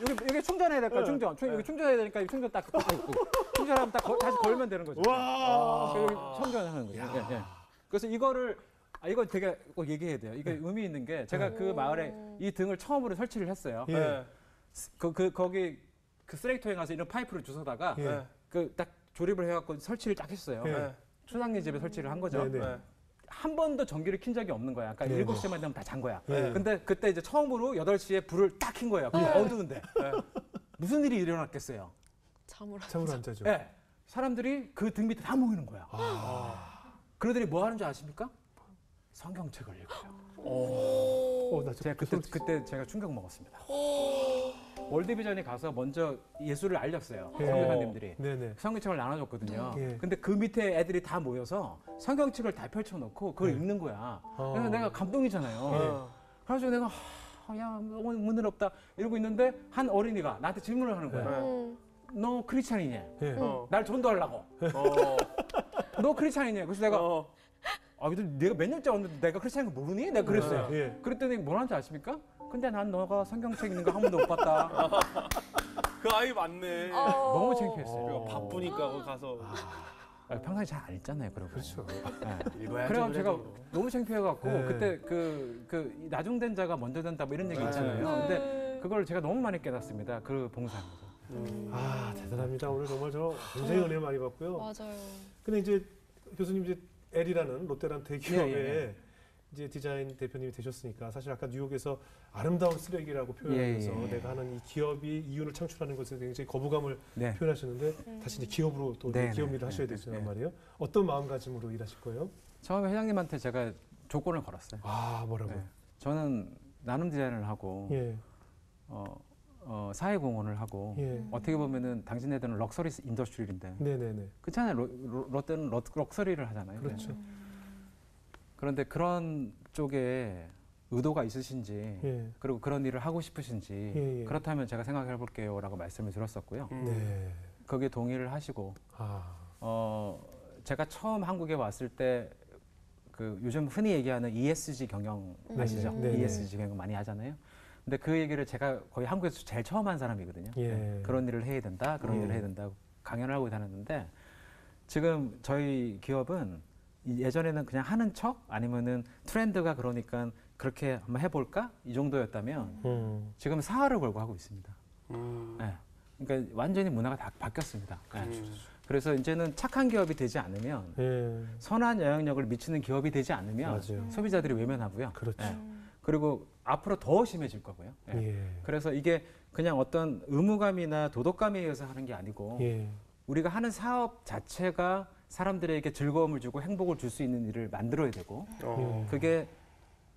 여기 충전해야 될까? 충전. 여기 충전해야 되니까 여기 충전 딱 있고. 충전하면 딱 다시 걸면 되는 거죠. 와. 여기 충전하는 거죠. 예. 그래서 이거 되게 꼭 얘기해야 돼요. 이게 의미 있는 게 제가 그 마을에 이 등을 처음으로 설치를 했어요. 예. 네. 거기 그 쓰레기통에 가서 이런 파이프를 주워다가 예. 네. 그 딱 조립을 해갖고 설치를 딱 했어요. 예. 네. 초상님 집에 설치를 한 거죠. 네, 네. 네. 한 번도 전기를 킨 적이 없는 거야. 그러니까 네, 7시만 되면 다 잔 거야. 네. 근데 그때 이제 처음으로 8시에 불을 딱 킨 거예요. 근데 어두운데. 네. 무슨 일이 일어났겠어요? 잠을 안 잠을 안 자죠. 네. 사람들이 그 등 밑에 다 모이는 거야. 그러더니 뭐 하는 줄 아십니까? 성경책을 읽어요. 나 제가 그때 제가 충격 먹었습니다. 월드비전에 가서 먼저 예수를 알렸어요. 예. 선교사님들이. 네네. 성경책을 나눠줬거든요. 예. 근데 그 밑에 애들이 다 모여서 성경책을 다 펼쳐놓고 그걸 읽는 거야. 그래서 내가 감동이잖아요. 어. 그래서 내가 야 너무 문의롭다 이러고 있는데 한 어린이가 나한테 질문을 하는 거야. 네. 너 크리스찬이냐? 예. 날 전도하려고. 어. 너 크리스찬이냐? 그래서 내가 어. 근데 내가 몇 년째 왔는데 내가 크리스찬인 거 모르니? 내가 그랬어요. 예. 그랬더니 뭐라는지 아십니까? 근데 난 너가 성경책 읽는 거 한 번도 못 봤다. 그 아이 맞네. 너무 창피했어요. 우리가 바쁘니까 거기 가서 평상시 잘 안 읽잖아요, 그러고. 그렇죠. 읽어야죠. 그래가지고 제가 그래도. 너무 창피해갖고 네. 그때 그 나중된 자가 먼저 된다 뭐 이런 얘기 네. 있잖아요. 네. 근데 그걸 제가 너무 많이 깨닫습니다. 그 봉사하면서. 아 대단합니다. 오늘 정말 저 굉장히 은혜 많이 받고요. 맞아요. 근데 이제 교수님 이제 L이라는 롯데라는 대기업의 예. 이제 디자인 대표님이 되셨으니까 사실 아까 뉴욕에서 아름다운 쓰레기라고 표현하면서 예. 내가 하는 이 기업이 이윤을 창출하는 것에 굉장히 거부감을 네. 표현하셨는데 다시 이제 기업으로 또 네, 기업 네, 일을 하셔야 네, 되잖아요 네. 말이에요. 어떤 마음가짐으로 일하실 거예요? 처음에 회장님한테 제가 조건을 걸었어요. 아 뭐라고? 네. 저는 나눔 디자인을 하고 예, 사회공헌을 하고 예, 어떻게 보면은 당신네들은 럭셔리 인더스트리인데 네네네. 그렇잖아요. 롯데는 럭셔리를 하잖아요. 그렇죠. 그런데 그런 쪽에 의도가 있으신지 예, 그리고 그런 일을 하고 싶으신지 예, 예. 그렇다면 제가 생각해 볼게요라고 말씀을 드렸었고요. 네. 거기에 동의를 하시고 아, 제가 처음 한국에 왔을 때 그 요즘 흔히 얘기하는 ESG 경영 아시죠? 네네. ESG 경영 많이 하잖아요. 근데 그 얘기를 제가 거의 한국에서 제일 처음 한 사람이거든요. 예. 네, 그런 일을 해야 된다, 그런 예. 일을 해야 된다 강연을 하고 다녔는데 지금 저희 기업은 예전에는 그냥 하는 척 아니면은 트렌드가 그러니까 그렇게 한번 해볼까 이 정도였다면 지금 사활을 걸고 하고 있습니다. 네. 그러니까 완전히 문화가 다 바뀌었습니다. 네. 그래서 이제는 착한 기업이 되지 않으면 예. 선한 영향력을 미치는 기업이 되지 않으면 맞아요. 소비자들이 외면하고요. 그렇죠. 네. 그리고 앞으로 더 심해질 거고요. 네. 예. 그래서 이게 그냥 어떤 의무감이나 도덕감에 의해서 하는 게 아니고 예. 우리가 하는 사업 자체가 사람들에게 즐거움을 주고 행복을 줄 수 있는 일을 만들어야 되고 예. 그게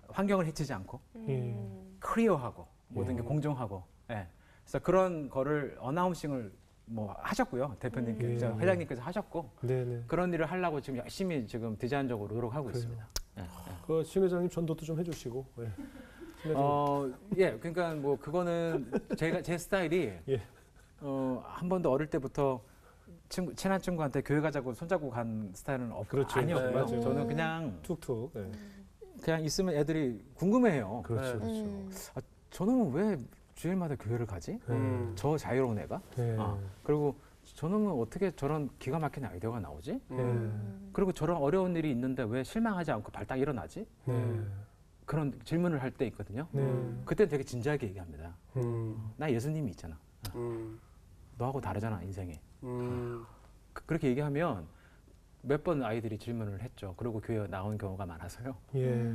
환경을 해치지 않고 예. 클리어하고 모든 게 공정하고 예. 그래서 그런 거를 어나운싱을 뭐 하셨고요. 대표님께서 예. 회장님께서 하셨고 네네. 그런 일을 하려고 지금 열심히 지금 디자인적으로 노력하고 그래요. 있습니다. 예. 예. 신 회장님 전도도 좀 해주시고. 예. 신 회장님. 예, 그러니까 뭐 그거는 제 스타일이 예. 한 번도 어릴 때부터 친한 친구한테 교회 가자고 손잡고 간 스타일은 그렇죠. 아니었고요. 네, 맞아요. 저는 그냥 툭툭. 예. 그냥 있으면 애들이 궁금해해요. 그렇죠. 네. 그렇죠. 저놈은 왜 주일마다 교회를 가지? 저 자유로운 애가? 예. 그리고 저놈은 어떻게 저런 기가 막힌 아이디어가 나오지? 예. 그리고 저런 어려운 일이 있는데 왜 실망하지 않고 발딱 일어나지? 네. 그런 질문을 할 때 있거든요. 네. 그때 되게 진지하게 얘기합니다. 나 예수님이 있잖아. 음. 너하고 다르잖아 인생이. 음. 그렇게 얘기하면 몇 번 아이들이 질문을 했죠. 그리고 교회 나온 경우가 많아서요. 예.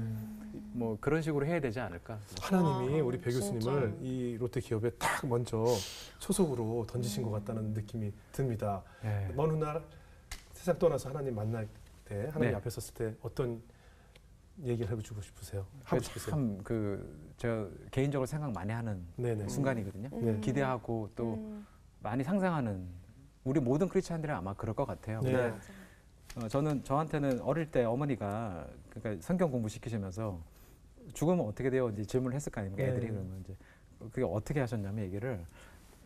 뭐 그런 식으로 해야 되지 않을까. 하나님이 아, 우리 배 교수님을 진짜. 이 롯데 기업에 딱 먼저 소속으로 던지신 것 같다는 느낌이 듭니다. 예. 먼 훗날 세상 떠나서 하나님 만날 때 하나님 네. 앞에 섰을 때 어떤 얘기를 해주고 싶으세요? 하고 싶으세요? 참그 제가 개인적으로 생각 많이 하는 네네. 순간이거든요. 네. 기대하고 또 많이 상상하는 우리 모든 크리스찬들이 아마 그럴 것 같아요. 네. 근데 저한테는 어릴 때 어머니가 그러니까 성경 공부 시키시면서 죽으면 어떻게 돼요? 이제 질문을 했을 거 아닙니까? 네. 애들이 그러면 이제 그게 어떻게 하셨냐면 얘기를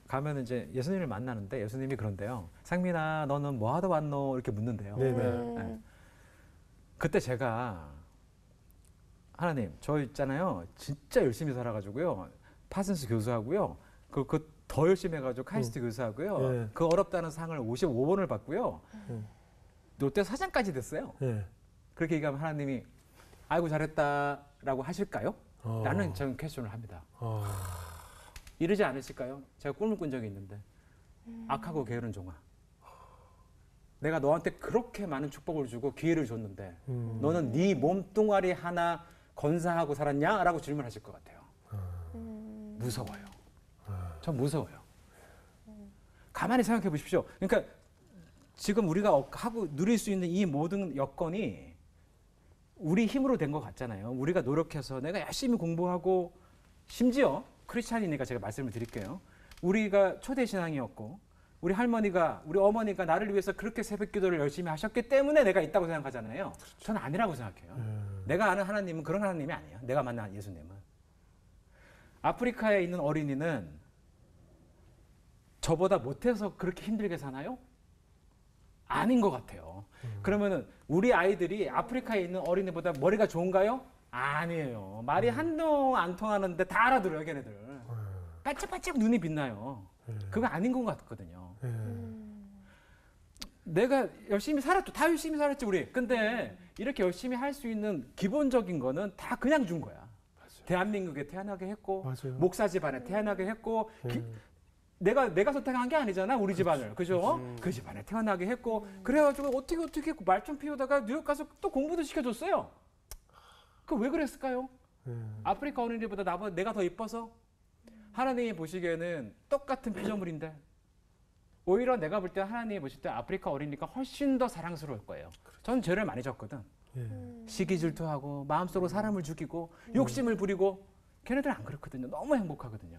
가면 이제 예수님을 만나는데 예수님이 그런데요. 상민아, 너는 뭐 하다 왔노? 이렇게 묻는데요. 네네. 네. 그때 제가 하나님, 저 있잖아요. 진짜 열심히 살아가지고요. 파슨스 교수하고요. 그 더 열심히 해가지고 카이스트 교수하고요. 네. 그 어렵다는 상을 55번을 받고요. 네. 롯데 사장까지 됐어요. 네. 그렇게 얘기하면 하나님이 아이고 잘했다라고 하실까요? 라는 저는 퀘스천을 합니다. 이러지 않으실까요? 제가 꿈을 꾼 적이 있는데 악하고 게으른 종아. 내가 너한테 그렇게 많은 축복을 주고 기회를 줬는데 너는 네 몸뚱아리 하나 건사하고 살았냐? 라고 질문하실 것 같아요. 무서워요. 전 무서워요. 가만히 생각해 보십시오. 그러니까 지금 우리가 하고 누릴 수 있는 이 모든 여건이 우리 힘으로 된 것 같잖아요. 우리가 노력해서 내가 열심히 공부하고 심지어 크리스찬이니까 제가 말씀을 드릴게요. 우리가 초대 신앙이었고 우리 할머니가 우리 어머니가 나를 위해서 그렇게 새벽 기도를 열심히 하셨기 때문에 내가 있다고 생각하잖아요. 저는 아니라고 생각해요. 내가 아는 하나님은 그런 하나님이 아니에요. 내가 만난 예수님은. 아프리카에 있는 어린이는 저보다 못해서 그렇게 힘들게 사나요? 아닌 것 같아요. 그러면은 우리 아이들이 아프리카에 있는 어린이보다 머리가 좋은가요? 아니에요. 말이 한동 안 통하는데 다 알아들어요, 걔네들. 반짝반짝 눈이 빛나요. 그거 아닌 것 같거든요. 내가 열심히 살았죠. 다 열심히 살았지, 우리. 근데 이렇게 열심히 할 수 있는 기본적인 거는 다 그냥 준 거야. 대한민국에 태어나게 했고, 맞아요. 목사 집안에 태어나게 했고, 내가 선택한 게 아니잖아, 우리 집안을. 그죠? 그 집안에 태어나게 했고, 그래가지고 어떻게 했고, 말 좀 피우다가 뉴욕 가서 또 공부도 시켜줬어요. 그 왜 그랬을까요? 아프리카 어린이보다 내가 더 이뻐서? 하나님이 보시기에는 똑같은 피조물인데, 오히려 내가 볼 때 하나님이 보실 때 아프리카 어린이가 훨씬 더 사랑스러울 거예요. 저는 죄를 많이 졌거든. 시기 질투하고, 마음속으로 사람을 죽이고, 욕심을 부리고, 걔네들은 안 그렇거든요. 너무 행복하거든요.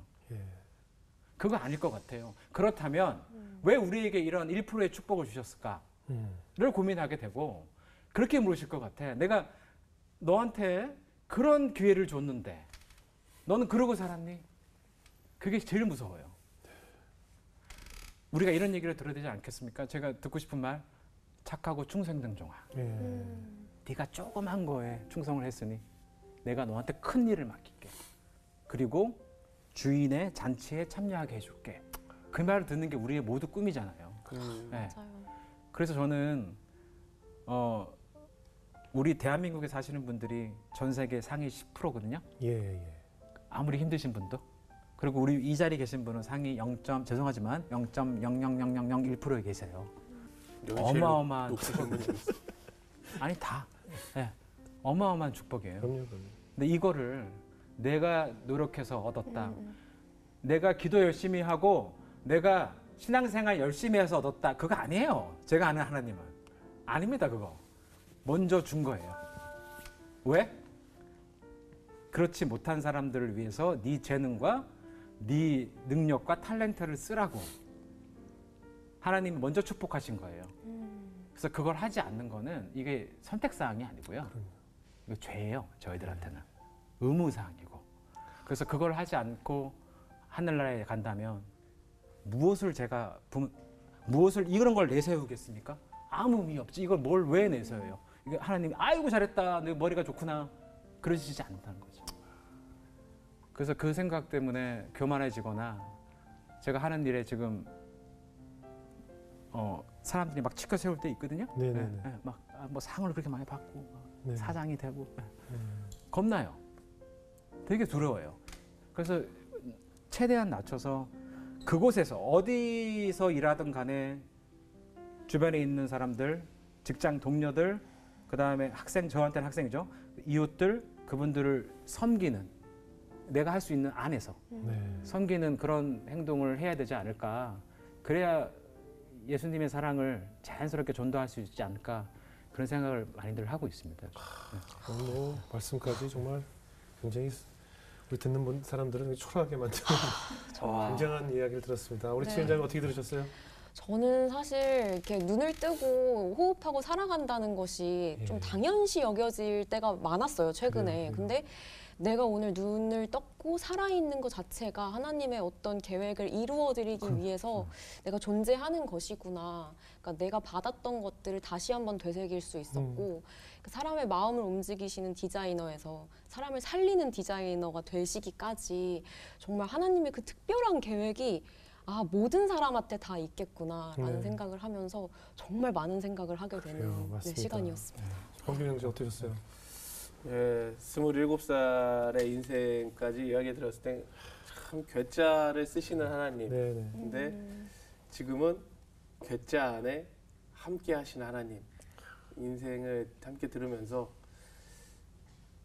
그거 아닐 것 같아요. 그렇다면 왜 우리에게 이런 1%의 축복을 주셨을까를 고민하게 되고 그렇게 물으실 것 같아. 내가 너한테 그런 기회를 줬는데 너는 그러고 살았니? 그게 제일 무서워요. 우리가 이런 얘기를 들어야 되지 않겠습니까? 제가 듣고 싶은 말, 착하고 충성된 종아. 네가 조그만 거에 충성을 했으니 내가 너한테 큰 일을 맡길게. 그리고 주인의 잔치에 참여하게 해줄게. 그 말을 듣는 게 우리의 모두 꿈이잖아요. 네. 맞아요. 그래서 저는 우리 대한민국에 사시는 분들이 전 세계 상위 10%거든요. 예, 예. 아무리 힘드신 분도. 그리고 우리 이 자리에 계신 분은 상위 0.000001%에 계세요. 여기 어마어마한 높으신 분이 있어. 아니 다 네. 어마어마한 축복이에요. 그럼요, 그럼요. 근데 이거를 내가 노력해서 얻었다. 내가 기도 열심히 하고 내가 신앙생활 열심히 해서 얻었다. 그거 아니에요. 제가 아는 하나님은. 아닙니다, 그거. 먼저 준 거예요. 왜? 그렇지 못한 사람들을 위해서 네 재능과 네 능력과 탤런트를 쓰라고 하나님이 먼저 축복하신 거예요. 그래서 그걸 하지 않는 거는 이게 선택사항이 아니고요. 이거 죄예요, 저희들한테는. 의무사항이고. 그래서 그걸 하지 않고 하늘나라에 간다면 무엇을 이런 걸 내세우겠습니까? 아무 의미 없지. 이걸 뭘 왜 내세워요? 이게 하나님이 아이고 잘했다. 내 머리가 좋구나. 그러시지 않는다는 거죠. 그래서 그 생각 때문에 교만해지거나 제가 하는 일에 지금 사람들이 막 치켜 세울 때 있거든요. 네네네. 막 뭐 상을 그렇게 많이 받고 네. 사장이 되고 겁나요. 되게 두려워요. 그래서 최대한 낮춰서 그곳에서 어디서 일하든 간에 주변에 있는 사람들, 직장 동료들, 그 다음에 학생, 저한테는 학생이죠. 이웃들, 그분들을 섬기는 내가 할 수 있는 안에서 네. 섬기는 그런 행동을 해야 되지 않을까. 그래야 예수님의 사랑을 자연스럽게 전도할 수 있지 않을까. 그런 생각을 많이들 하고 있습니다. 오늘 말씀까지 정말 굉장히 우리 듣는 사람들은 초라하게 만드는 굉장한 이야기를 들었습니다. 우리 네. 지은장님 어떻게 들으셨어요? 저는 사실 이렇게 눈을 뜨고 호흡하고 살아간다는 것이 좀 예. 당연시 여겨질 때가 많았어요, 최근에. 그래요. 근데 내가 오늘 눈을 떴고 살아있는 것 자체가 하나님의 어떤 계획을 이루어드리기 위해서 내가 존재하는 것이구나. 그러니까 내가 받았던 것들을 다시 한번 되새길 수 있었고 그 사람의 마음을 움직이시는 디자이너에서 사람을 살리는 디자이너가 되시기까지 정말 하나님의 그 특별한 계획이 모든 사람한테 다 있겠구나라는 네. 생각을 하면서 정말 많은 생각을 하게 그래요, 되는 맞습니다. 시간이었습니다. 황균 형제 어떠셨어요? 예, 27살의 인생까지 이야기 들었을 때 참 괴짜를 쓰시는 하나님. 네네. 근데 지금은 괴짜 안에 함께 하시는 하나님. 인생을 함께 들으면서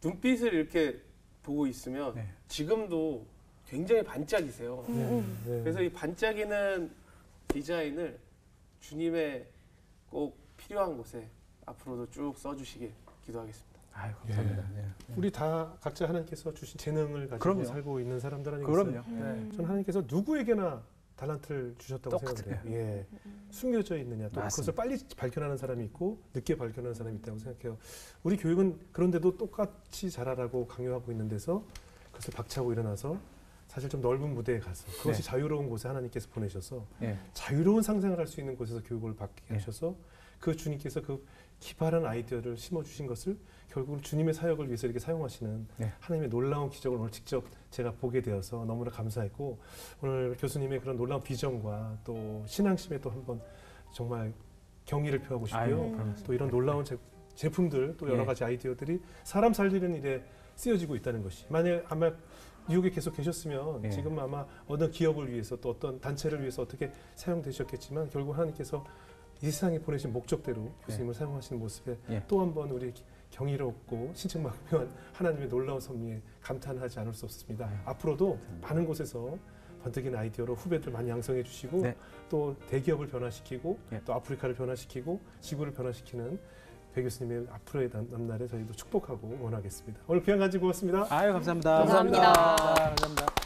눈빛을 이렇게 보고 있으면 네. 지금도 굉장히 반짝이세요. 네. 그래서 이 반짝이는 디자인을 주님의 꼭 필요한 곳에 앞으로도 쭉 써주시길 기도하겠습니다. 아유, 감사합니다. 네. 우리 다 각자 하나님께서 주신 재능을 가지고 그럼요. 살고 있는 사람들 아니겠어요? 그럼요. 네. 저는 하나님께서 누구에게나 달란트를 주셨다고 똑같아요. 생각해요. 예. 숨겨져 있느냐 또 맞습니다. 그것을 빨리 발견하는 사람이 있고 늦게 발견하는 사람이 있다고 생각해요. 우리 교육은 그런데도 똑같이 잘하라고 강요하고 있는 데서 그것을 박차고 일어나서 사실 좀 넓은 무대에 가서 그것이 네. 자유로운 곳에 하나님께서 보내셔서 네. 자유로운 상상을 할 수 있는 곳에서 교육을 받게 네. 하셔서 그 주님께서 그 기발한 아이디어를 심어주신 것을 결국은 주님의 사역을 위해서 이렇게 사용하시는 네. 하나님의 놀라운 기적을 오늘 직접 제가 보게 되어서 너무나 감사했고 오늘 교수님의 그런 놀라운 비전과 또 신앙심에 또 한번 정말 경의를 표하고 싶고요. 아유, 그럼. 또 이런 놀라운 제품들 또 여러 예. 가지 아이디어들이 사람 살리는 일에 쓰여지고 있다는 것이 만약 아마 뉴욕에 계속 계셨으면 예. 지금 아마 어느 기업을 위해서 또 어떤 단체를 위해서 어떻게 사용되셨겠지만 결국 하나님께서 이 세상에 보내신 목적대로 교수님을 사용하시는 모습에 예. 또 한 번 우리 경이롭고 신청망명한 하나님의 놀라운 섭리에 감탄하지 않을 수 없습니다. 앞으로도 많은 곳에서 번뜩이는 아이디어로 후배들 많이 양성해 주시고 네. 또 대기업을 변화시키고 예. 또 아프리카를 변화시키고 지구를 변화시키는 배 교수님의 앞으로의 남날에 저희도 축복하고 응원하겠습니다. 오늘 귀한 간증 고맙습니다. 아유, 감사합니다. 감사합니다. 감사합니다.